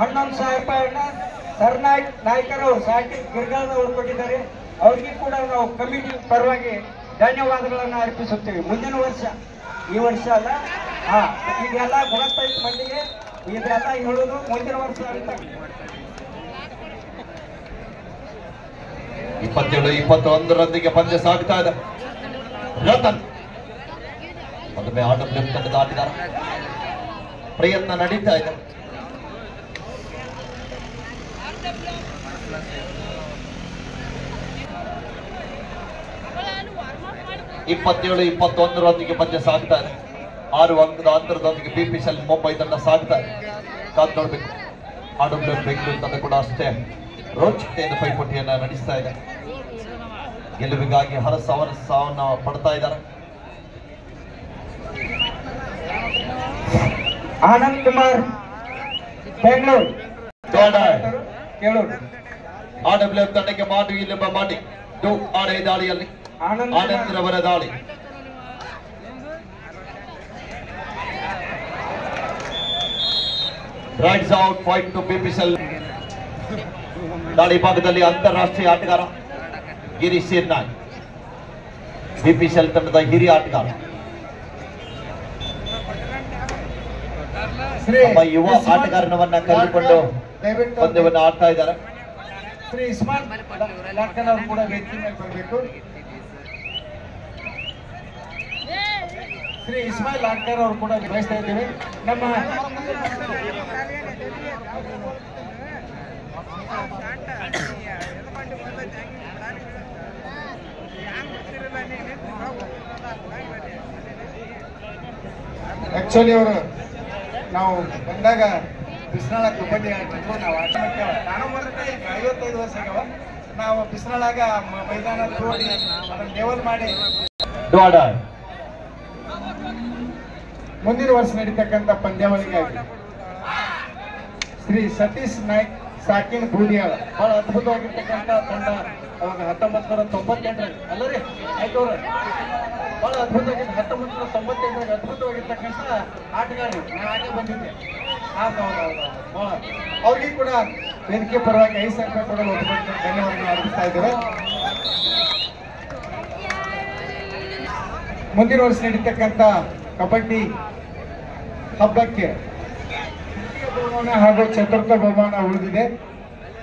B: 11,000 ರೂಪಾಯಿಯನ್ನ ನಾಯಕರು ಸಾಕಿ ಗಿರ್ಗಾದವರು ಕೊಟ್ಟಿದ್ದಾರೆ. ಅವ್ರಿಗೆ ಕೂಡ ನಾವು ಕಮಿಟಿ ಪರವಾಗಿ ಧನ್ಯವಾದಗಳನ್ನು ಅರ್ಪಿಸುತ್ತೇವೆ. ಮುಂದಿನ ವರ್ಷ, ಈ ವರ್ಷ ಅಲ್ಲ, ಇದೆಲ್ಲ ಗುಣಸ್ತೈತ್ ಮಂದಿಗೆ ಇದೆಲ್ಲ ಹೇಳುದು ಮುಂದಿನ ವರ್ಷ ಅಂತ.
A: 27-21 ಪಂದ್ಯ ಸಾಗ್ತಾ ಇದೆ. ರತನ್ ಮತ್ತೊಮ್ಮೆ RWF ತಂಡದ ಆಟಗಾರ, ಪ್ರಯತ್ನ ನಡೀತಾ ಇದೆ. ಇಪ್ಪತ್ತೇಳು 21 ಪಂದ್ಯ ಸಾಗ್ತಾ ಇದೆ. 6 ಅಂಕದ ಅಂತರದೊಂದಿಗೆ BPCL ಮುಂಬೈ ತಂಡ ಸಾಗ್ತಾ ಇದೆ. ಕಾದು ನೋಡ್ಬೇಕು. RWF ಬೆಂಗಳೂರು ತಂಡ ಕೂಡ ಅಷ್ಟೇ ರೋಚಕತೆಯಿಂದ ಪೈಪೋಟಿಯನ್ನ ನಡೆಸ್ತಾ ಇದೆ. ಗೆಲುವಿಗಾಗಿ ಹರಸಾವನ್ನ ಪಡ್ತಾ ಇದ್ದಾರೆ.
B: ಆನಂದ್ ಕುಮಾರ್ ಬೆಂಗಳೂರು
A: RWF ತಂಡಕ್ಕೆ ಮಾಡು ಇಲ್ಲೊಬ್ಬ ಮಾಡಿ ದಾಳಿಯಲ್ಲಿ ಆನಂದ್ರವರ ದಾಳಿ. Raids out fight to BPCL. ದಾಳಿ ಭಾಗದಲ್ಲಿ ಅಂತಾರಾಷ್ಟ್ರೀಯ ಆಟಗಾರ ಗಿರೀಶ್ ನಾಯ್ಡ್, BPCL ತಂಡದ ಹಿರಿಯ ಆಟಗಾರ, ಯುವ ಆಟಗಾರನವನ್ನ ಕರೆದುಕೊಂಡು ಪಂದ್ಯವನ್ನು ಆಡ್ತಾ ಇದ್ದಾರೆ.
B: ಶ್ರೀ ಇಸ್ಮಾನ್ ಲಾರ್ಕನ್ ಅವರು ಕೂಡ ವೇದಿಕೆ ಮೇಲೆ ಬರಬೇಕು. ಶ್ರೀ ಇಸ್ಮಾಯಿಲ್ ಲಾರ್ಕನ್ ಅವರು ಕೂಡ ಬಯಸ್ತಾ ಇದ್ದೇವೆ. ನಮ್ಮ ಆಕ್ಚುಲಿ ಅವರು ನಾವು ಬಂದಾಗ ಬಿಸ್ನಾಳ ಕಬಡ್ಡಿ ಆಡ್ತಿದ್ರು. ನಾವು ಆಟ ಮಾಡ್ತೇವೆ. ನಾನು ಬರುತ್ತೆ 55 ವರ್ಷ ಆಗ್ಯಾವ. ನಾವು ಬಿಸ್ನಾಳಾಗ ಮೈದಾನ ನೋಡಿ ಅದನ್ನ ಲೆವೆಲ್ ಮಾಡಿ ಮುಂದಿನ ವರ್ಷ ನಡೀತಕ್ಕಂಥ ಪಂದ್ಯಾವಳಿಗಾಗಿ ಶ್ರೀ ಸತೀಶ್ ನಾಯ್ಕ್ ಸಾಕಿನ್ ಬೂದಿಯಾಳ ಬಹಳ ಅದ್ಭುತವಾಗಿರ್ತಕ್ಕಂಥ ತಂಡ. ಅವಾಗ 1998 ಅಲ್ಲರಿ ಆಯ್ತವ್ರ ಬಹಳ ಅದ್ಭುತವಾಗಿ 1998 ಅದ್ಭುತವಾಗಿರ್ತಕ್ಕಂಥ ಆಟಗಾರರು. ನಾನು ಆಟೆ ಬಂದಿದ್ದೆ. ಬಹಳ ಅವ್ರಿಗೆ ಕೂಡ ವೇದಿಕೆ ಪರವಾಗಿ 5,000 ರೂಪಾಯಿ ಕೊಡಲು ಒಪ್ಪಿಕೊಂಡು ಧನ್ಯವಾದಗಳು ಅರ್ಪಿಸ್ತಾ ಇದ್ದೇವೆ. ಮುಂದಿನ ವರ್ಷ ನಡೀತಕ್ಕಂಥ ಕಬಡ್ಡಿ ಹಬ್ಬಕ್ಕೆ ಬಹುಮಾನ ಹಾಗೂ ಚತುರ್ಥ ಬಹುಮಾನ ಉಳಿದಿದೆ.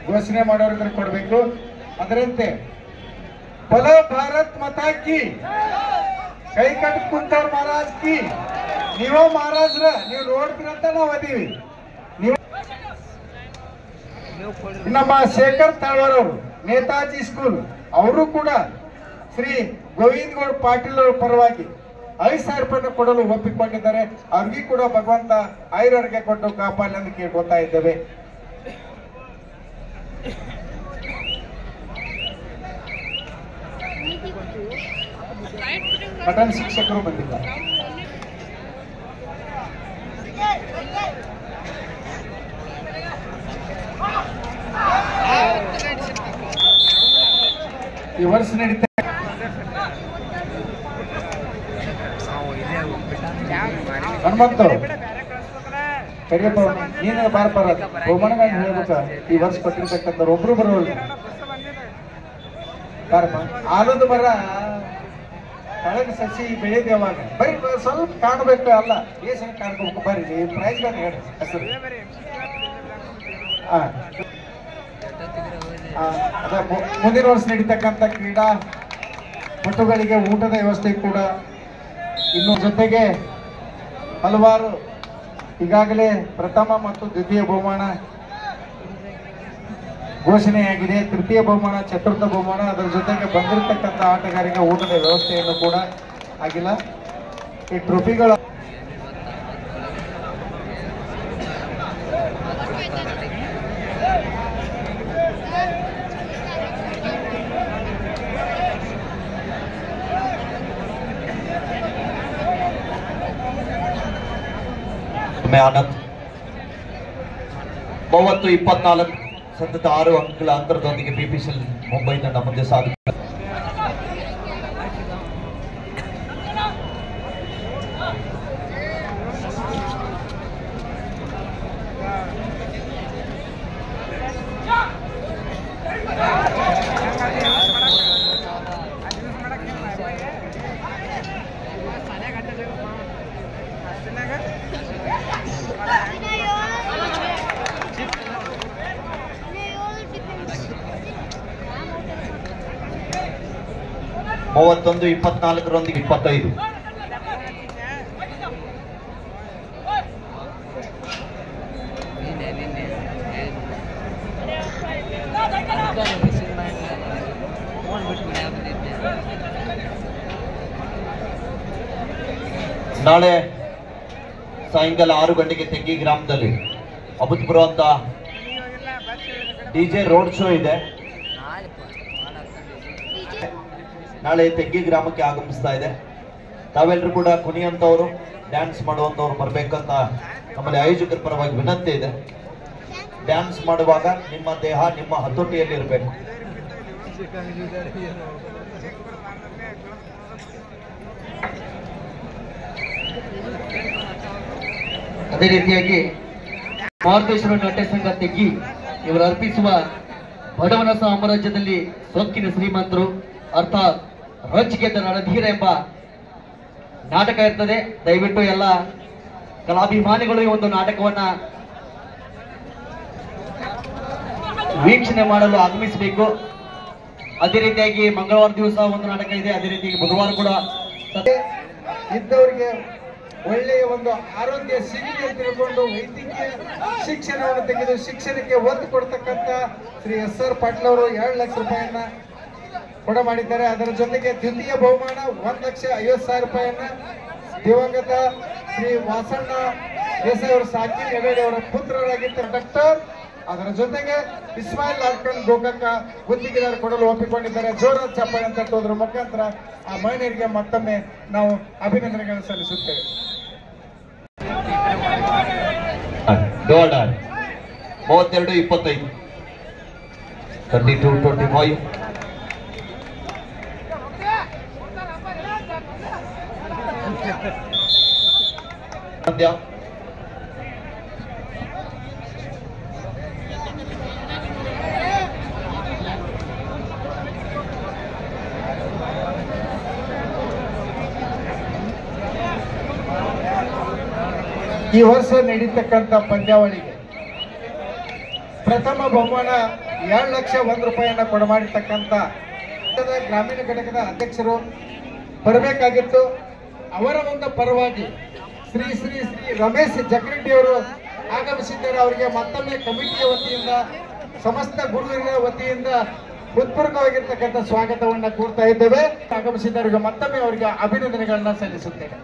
B: ಘೋಷಣೆ ಮಾಡೋರಿದ್ರೆ ಕೊಡಬೇಕು. ಅದರಂತೆ ಬಲ ಭಾರತ್ ಮಾತಾ ಕಿ, ಕೈ ಕಟ್ ಕುಂತವ್ರ ಮಹಾರಾಜ್ ಕಿ. ನೀವು ಮಹಾರಾಜ್ರ ನೀವು ನೋಡ್ತೀರಂತ ನಾವು ಅದೀವಿ. ನೀವು ನಮ್ಮ ಶೇಖರ್ ತಾಳ್ವಾರ್ ಅವರು ನೇತಾಜಿ ಸ್ಕೂಲ್ ಅವರು ಕೂಡ ಶ್ರೀ ಗೋವಿಂದ ಗೌಡ್ ಪಾಟೀಲ್ ಅವರ ಪರವಾಗಿ 5,000 ರೂಪಾಯಿ ಕೊಡಲು ಒಪ್ಪಿಕೊಂಡಿದ್ದಾರೆ. ಅವ್ರಿಗೂ ಕೂಡ ಭಗವಂತ ಆಯುರ್ವೇದಕ್ಕೆ ಕೊಟ್ಟು ಕಾಪಾಡಲಿ ಎಂದು ಕೇಳ್ಕೊತಾ ಇದ್ದೇವೆ. ಪಠಣ ಶಿಕ್ಷಕರು ಬಂದಿದ್ದಾರೆ. ಈ ವರ್ಷ ನಡೀತಾ ಹನುಮಂತು ಕರಿಯಪ್ಪ ನೀನ ಬಾರ್ಪಾರ ಬಹುಮಾನಗಳನ್ನು ಹೇಳ್ಬೇಕ. ಈ ವರ್ಷ ಕೊಟ್ಟಿರ್ತಕ್ಕಂಥವ್ರು ಒಬ್ರು ಬರೋಲ್ಲ. ಬಾರಪ್ಪ ಆಲದ ಬರ ಕಳೆದ ಸಸಿ ಬೆಳೆದೇವಾಗ ಬರೀ ಸ್ವಲ್ಪ ಕಾಣಬೇಕು. ಅಲ್ಲ ಏನ್ ಕಾಣ್ಕೋಬೇಕು. ಬರ್ರಿ ನೀವು ಪ್ರೈಸ್ಗಳನ್ನ ಹೇಳಿ ಹೆಸರು. ಅದ ಮುಂದಿನ ವರ್ಷ ನಡೀತಕ್ಕಂಥ ಕ್ರೀಡಾ ಪಟುಗಳಿಗೆ ಊಟದ ವ್ಯವಸ್ಥೆ ಕೂಡ ಇನ್ನು ಜೊತೆಗೆ ಹಲವಾರು ಈಗಾಗಲೇ ಪ್ರಥಮ ಮತ್ತು ದ್ವಿತೀಯ ಬಹುಮಾನ ಘೋಷಣೆಯಾಗಿದೆ. ತೃತೀಯ ಬಹುಮಾನ, ಚತುರ್ಥ ಬಹುಮಾನ, ಅದರ ಜೊತೆಗೆ ಬಂದಿರತಕ್ಕಂಥ ಆಟಗಾರರಿಗೆ ಊಟದ ವ್ಯವಸ್ಥೆಯನ್ನು ಕೂಡ ಆಗಿಲ್ಲ. ಈ ಟ್ರೋಫಿಗಳ
A: ಆನಂದ್ 30-24 ಸತತ 6 ಅಂಕಗಳ ಅಂತರದೊಂದಿಗೆ ಬಿಪಿಸಿಎಲ್ ಮುಂಬೈ ತಂಡ ಮುಂದೆ ಸಾಗುತ್ತದೆ. ಮೂವತ್ತೊಂದು 24 25. ನಾಳೆ ಸಾಯಂಕಾಲ 6 ಗಂಟೆಗೆ ತೆಗ್ಗಿ ಗ್ರಾಮದಲ್ಲಿ ಅಭೂತಪೂರ್ವ ಅಂತ ಡಿಜೆ ರೋಡ್ ಶೋ ಇದೆ. ನಾಳೆ ತೆಗ್ಗಿ ಗ್ರಾಮಕ್ಕೆ ಆಗಮಿಸ್ತಾ ಇದೆ. ತಾವೆಲ್ಲರೂ ಕೂಡ ಕುಣಿಯಂತವ್ರು, ಡ್ಯಾನ್ಸ್ ಮಾಡುವಂತವ್ರು ಬರ್ಬೇಕಂತ ನಮ್ಮಲ್ಲಿ ಆಯೋಜಕರ ಪರವಾಗಿ ವಿನಂತಿ ಇದೆ. ಡ್ಯಾನ್ಸ್ ಮಾಡುವಾಗ ನಿಮ್ಮ ದೇಹ ನಿಮ್ಮ ಹತೋಟಿಯಲ್ಲಿ ಇರಬೇಕು.
C: ಅದೇ ರೀತಿಯಾಗಿ ಭಾರತೇಶ್ವರ ನಾಟ್ಯ ಸಂಘ ತೆಗ್ಗಿ ಇವರು ಅರ್ಪಿಸುವ ಬಡವನ ಸಾಮ್ರಾಜ್ಯದಲ್ಲಿ ಸೊಕ್ಕಿನ ಶ್ರೀಮಂತರು ಅರ್ಥಾತ್ ರೊಚ್ಚಿಗೆದ್ದ ರಣಧೀರ ಎಂಬ ನಾಟಕ ಇರ್ತದೆ. ದಯವಿಟ್ಟು ಎಲ್ಲ ಕಲಾಭಿಮಾನಿಗಳು ಈ ಒಂದು ನಾಟಕವನ್ನ ವೀಕ್ಷಣೆ ಮಾಡಲು ಆಗಮಿಸಬೇಕು. ಅದೇ ರೀತಿಯಾಗಿ ಮಂಗಳವಾರ ದಿವಸ ಒಂದು ನಾಟಕ ಇದೆ. ಅದೇ ರೀತಿಯಾಗಿ ಬುಧವಾರ ಕೂಡ
B: ಇದ್ದವರಿಗೆ ಒಳ್ಳೆಯ ಒಂದು ಆರೋಗ್ಯ ಸಿಗಲಿ ಅಂತ ತಿಳ್ಕೊಂಡು ವೈದ್ಯಕೀಯ ಶಿಕ್ಷಣವನ್ನು ತೆಗೆದು ಶಿಕ್ಷಣಕ್ಕೆ ಒತ್ತು ಕೊಡ್ತಕ್ಕಂಥ ಶ್ರೀ ಎಸ್.ಆರ್. ಪಾಟೀಲ್ ಅವರು 2 ಲಕ್ಷ ರೂಪಾಯಿಯನ್ನ ಕೊಡ ಮಾಡಿದ್ದಾರೆ. ಅದರ ಜೊತೆಗೆ ದ್ವಿತೀಯ ಬಹುಮಾನ 1,50,000 ರೂಪಾಯಿಯನ್ನ ದಿವಂಗತ ಶ್ರೀ ವಾಸಣ್ಣ ದೇಸಾಯಿ ಅವರು ಸಾಕಿ ಹೆಗಡೆ ಅವರ ಪುತ್ರರಾಗಿದ್ದ ಡಾಕ್ಟರ್. ಅದರ ಜೊತೆಗೆ ಇಸ್ಮಾಯಿಲ್ ಲಾಲ್ಕನ್ ಗೋಕಾಕ ಗುತ್ತಿಗೆದಾರ ಕೊಡಲು ಒಪ್ಪಿಕೊಂಡಿದ್ದಾರೆ. ಜೋರಾದ ಚಪ್ಪಾಳೆ ಅಂತ ತೋದ್ರ ಮುಖಾಂತರ ಆ ಮಹಿಳೆಯರಿಗೆ ಮತ್ತೊಮ್ಮೆ ನಾವು ಅಭಿನಂದನೆಗಳನ್ನು ಸಲ್ಲಿಸುತ್ತೇವೆ.
A: 32-25 32-25. ಪಂದ್ಯ
B: ಈ ವರ್ಷ ನಡೀತಕ್ಕಂಥ ಪಂದ್ಯಾವಳಿಗೆ ಪ್ರಥಮ ಬಹುಮಾನ 2,01,000 ರೂಪಾಯಿಯನ್ನ ಕೊಡಮಾಡಿರ್ತಕ್ಕಂಥ ಗ್ರಾಮೀಣ ಘಟಕದ ಅಧ್ಯಕ್ಷರು ಬರಬೇಕಾಗಿತ್ತು. ಅವರ ಒಂದು ಪರವಾಗಿ ಶ್ರೀ ಶ್ರೀ ಶ್ರೀ ರಮೇಶ್ ಜಗರೆಡ್ಡಿ ಅವರು ಆಗಮಿಸಿದ್ದಾರೆ. ಅವರಿಗೆ ಮತ್ತೊಮ್ಮೆ ಕಮಿಟಿಯ ವತಿಯಿಂದ ಸಮಸ್ತ ಗುರುವಿನ ವತಿಯಿಂದ ಹೃತ್ಪೂರ್ವಕವಾಗಿರ್ತಕ್ಕಂಥ ಸ್ವಾಗತವನ್ನ ಕೋರ್ತಾ ಇದ್ದೇವೆ. ಆಗಮಿಸಿದವರಿಗೆ ಮತ್ತೊಮ್ಮೆ ಅವರಿಗೆ ಅಭಿನಂದನೆಗಳನ್ನ ಸಲ್ಲಿಸುತ್ತೇವೆ.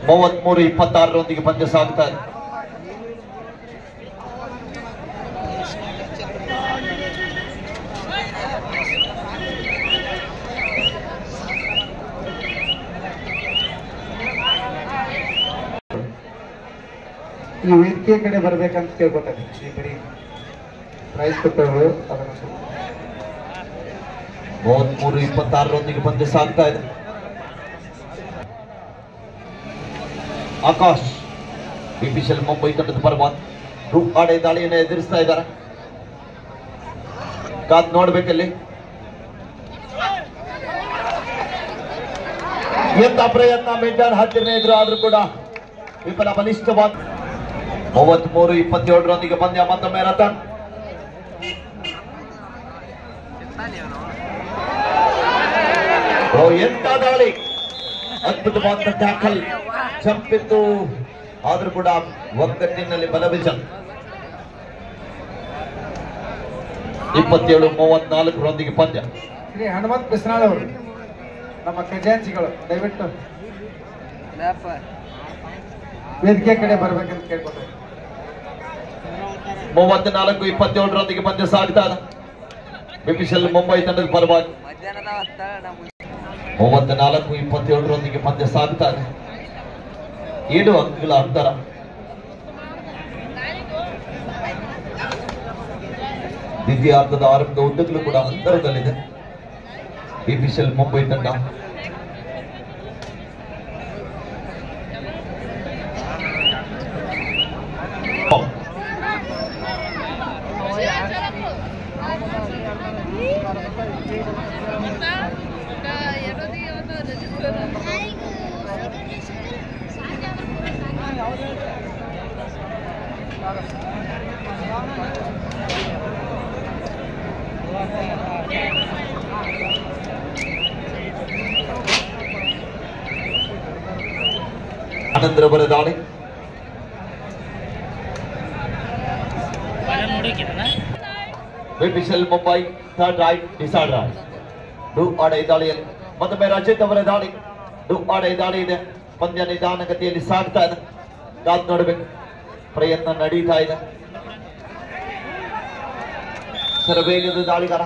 A: ಮೂವತ್ಮೂರು 26 ಪಂದ್ಯ ಸಾಗ್ತಾ ಇದೆ.
B: ಈ ವೇದಿಕೆ ಕಡೆ ಬರ್ಬೇಕಂತ ಕೇಳ್ಕೊತಾರೆ. ಬರೀ ಪ್ರೈಸ್ ಕೊಟ್ಟವರು ಅದನ್ನು
A: 33-26 ಪಂದ್ಯ ಸಾಗ್ತಾ ಇದೆ. ಆಕಾಶ್ ಬಿಪಿಸಿಎಲ್ ಮುಂಬೈ ತಂಡದ ಪರವಾಗಿ ರೂಪಾಡೆ ದಾಳಿಯನ್ನು ಎದುರಿಸ್ತಾ ಇದ್ದಾರೆ. ಕಾದ್ ನೋಡ್ಬೇಕಲ್ಲಿ ಎಂತ ಪ್ರಯತ್ನ ಮೆಂಡಾನ್ ಹತ್ತಿರನೇ ಎದುರು ಆದ್ರೂ ಕೂಡ ವಿಫಲ. ಬಲಿಷ್ಠವಾದ 33-27 ಪಂದ್ಯ ಮತ್ತೊಮ್ಮೆ ರತನ್ ಓ ಎಂತ ದಾಳಿ, ಅದ್ಭುತವಾದ ಟ್ಯಾಕಲ್, ಚಂಪಿತ್ತು, ಆದ್ರೂ ಕೂಡ ಒಗ್ಗಟ್ಟಿನಲ್ಲಿ ಬಲವಿಜನ್. 27-34 ಪಂದ್ಯ.
B: ಶ್ರೀ ಹನುಮಂತ್ ಬಿಸ್ನಾಳ್ ಅವರು ನಮ್ಮ ಖಜಾಂಚಿಗಳು ದಯವಿಟ್ಟು ವೇದಿಕೆ ಕಡೆ ಬರ್ಬೇಕಂತ ಕೇಳ್ಕೊತಾರೆ.
A: 34-27 ಪಂದ್ಯ ಸಾಗ್ತಾ ಇದೆ. ಬಿಪಿಎಲ್ ಮುಂಬೈ ತಂಡದ ಪರವಾಗಿ 34-27 ಪಂದ್ಯ ಸಾಗ್ತಾ ಇದೆ. 7 ಅಂಕಗಳ ಅಂತರ. ದ್ವಿತೀಯಾರ್ಧದ ಆರಂಭದ ಉದ್ದಕ್ಕೂ ಕೂಡ ಅಂತರದಲ್ಲಿದೆ ಬಿಪಿಎಲ್ ಮುಂಬೈ ತಂಡ. ಆನಂದ್ರವರ ದಾಳಿ. BPL Mumbai third raid decide raid. Do or die ದಾಳಿಯಲ್ಲಿ ಮತ್ತೊಮ್ಮೆ ರಜಿತ್ ಅವರ ದಾಳಿ. ಡು ಆಡೈ ದಾಳಿ ಇದೆ. ಪಂದ್ಯ ನಿಧಾನಗತಿಯಲ್ಲಿ ಸಾಗ್ತಾ ಇದೆ. ಕಾದ್ ನೋಡಬೇಕು, ಪ್ರಯತ್ನ ನಡೀತಾ ಇದೆ. ಸರವೇಗದ ದಾಳಿಗಾರ.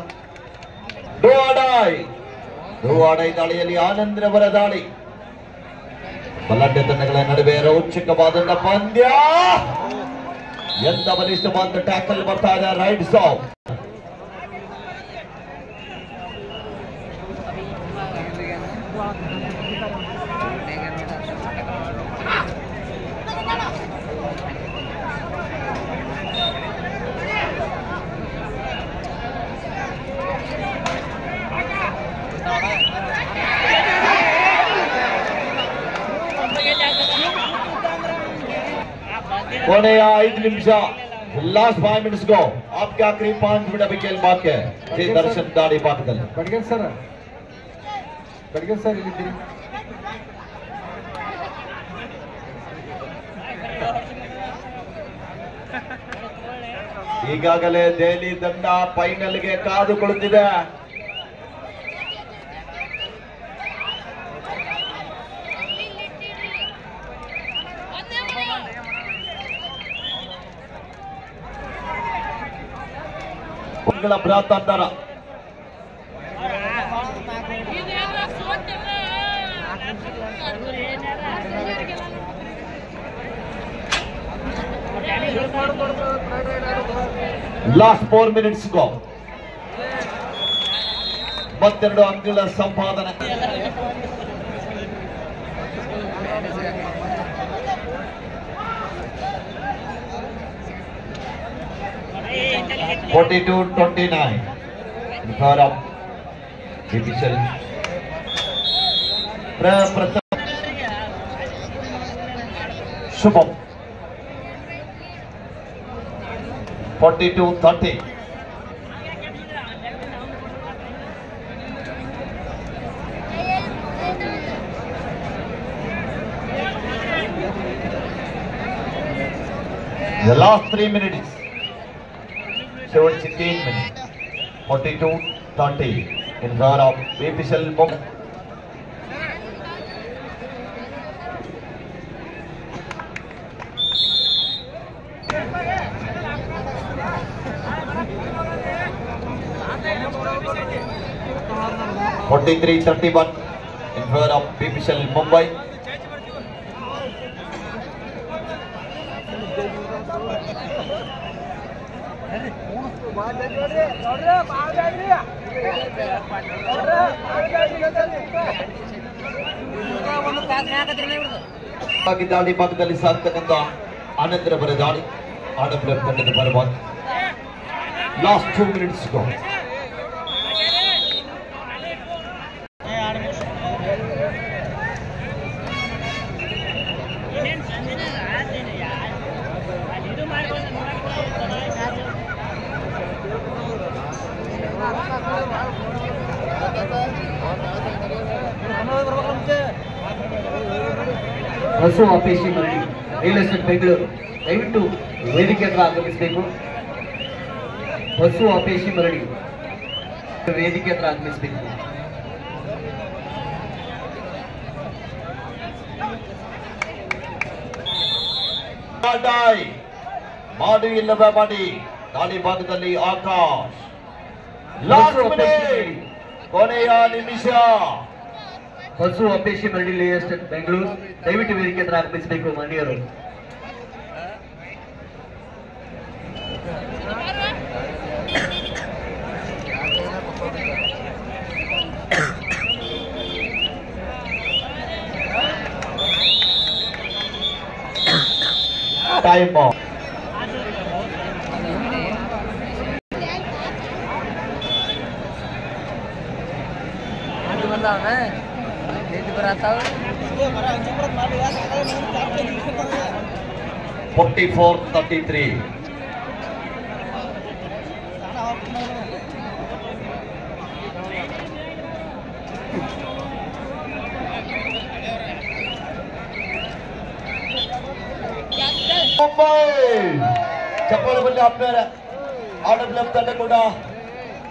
A: ಡು ಆಡೈ ದಾಳಿಯಲ್ಲಿ ಆನಂದ್ರವರ ದಾಳಿ. ಬಲಾಢ್ಯ ತಂಡಗಳ ನಡುವೆ ರೋಚಕವಾದಂತ ಪಂದ್ಯ. ಎಂತ ಬಲಿಷ್ಠವಾದ ಟ್ಯಾಕಲ್ ಬರ್ತಾ ಇದೆ. ರೈಟ್ ಸಾವ್. ಕೊನೆಯ 5 ನಿಮಿಷ. ಲಾಸ್ಟ್ 5 ಮಿನಿಟ್ಸ್ ಗೋ. आपके आखिरी 5 मिनट अभी खेल बाकी है. ಜೈ ದರ್ಶನ್ ದಾಳಿ ಭಾಗದಲ್ಲಿ.
B: ಬಡ್ಗೇರ್ ಸರ್ ಇಲ್ಲಿದ್ದೀರಿ.
A: ಈಗಾಗಲೇ ದೆಹಲಿ ತಂಡ ಫೈನಲ್ಗೆ ಕಾದುಕೊಳ್ಳುತ್ತಿದೆ. ಭ್ರಾತಾಂತರ ಲಾಸ್ಟ್ 4 ಮಿನಿಟ್ಸ್ ಗೋ. 32 ಅಂಕಗಳ ಸಂಪಾದನೆ. (42-29) in favor of BPCL. Shubham 42-30. The last 3 minutes. 17 minutes. 42-30 in favor of BPCL Mumbai. (43-31) in favor of BPCL Mumbai. ದಾಳಿ ಭಾಗದಲ್ಲಿ ಸಾಕ್ತಕ್ಕಂಥ ಆನಂದ್ರವರ ದಾಳಿ. ಆಡಬ್ಲರ್ ತಂಡದ ಪರವಾಗಿ ಲಾಸ್ಟ್ 2 ಮಿನಿಟ್ಸ್ ಗೋ.
C: ಬಸು ಅಪೇಶಿ ಮರಳಿ ರಿಯಲ್ ಎಸ್ಟೇಟ್ ಬೆಂಗಳೂರು ದಯವಿಟ್ಟು ವೇದಿಕೆ ಹತ್ರ ಆಗಮಿಸಬೇಕು. ಬಸು ಅಪೇಶಿ ಮರಳಿ ವೇದಿಕೆ ಹತ್ರ ಆಗಮಿಸಬೇಕು.
A: ಮಾಡಿ ಇಲ್ಲವೇ ಮಾಡಿ ದಾಳಿ ಭಾಗದಲ್ಲಿ ಆಕಾಶ್ ಲಾಸ್ಟ್ ಮಿನಿಟ್ ಕೊನೆಯ ನಿಮಿಷ.
C: ಬಸು ಅಪೇಶಿ ಮರಳಿ ರಿಯಲ್ ಎಸ್ಟೇಟ್ ಬೆಂಗಳೂರು ದಯವಿಟ್ಟು ವೇದಿಕೆ ಹತ್ರ ಆಗಮಿಸಬೇಕು ಮಾನ್ಯರು.
A: ಟೈಮ್ $44-33. ಚಪ್ಪಾಳೆ ಬಲ್ಲಿ ಆಪ್ತಾರೆ ಆಟದ ತಂಡ ಕೂಡ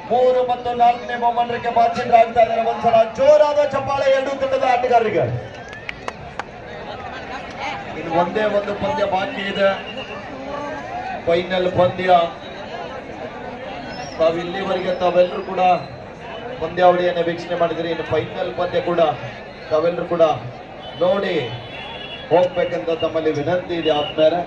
A: 3 ಮತ್ತು 4ನೇ ಬಹುಮಾನಕ್ಕೆ ಬಾಚಿಂದ್ರಾಗ್ತಾ ಇದ್ದಾರೆ. ಒಂದ್ಸಲ ಜೋರಾದ ಚಪ್ಪಾಳೆ ಎರಡೂ ತಂಡದ ಆಟಗಾರರಿಗೆ. ಇನ್ನು ಒಂದೇ ಒಂದು ಪಂದ್ಯ ಬಾಕಿ ಇದೆ, ಫೈನಲ್ ಪಂದ್ಯ. ಇಲ್ಲಿವರೆಗೆ ತಾವೆಲ್ಲರೂ ಕೂಡ ಪಂದ್ಯಾವಳಿಯನ್ನು ವೀಕ್ಷಣೆ ಮಾಡಿದ್ರಿ. ಇನ್ನು ಫೈನಲ್ ಪಂದ್ಯ ಕೂಡ ತಾವೆಲ್ಲರೂ ಕೂಡ ನೋಡಿ ಹೋಗ್ಬೇಕಂತ ತಮ್ಮಲ್ಲಿ ವಿನಂತಿ ಇದೆ ಆದ್ಮೇಲೆ.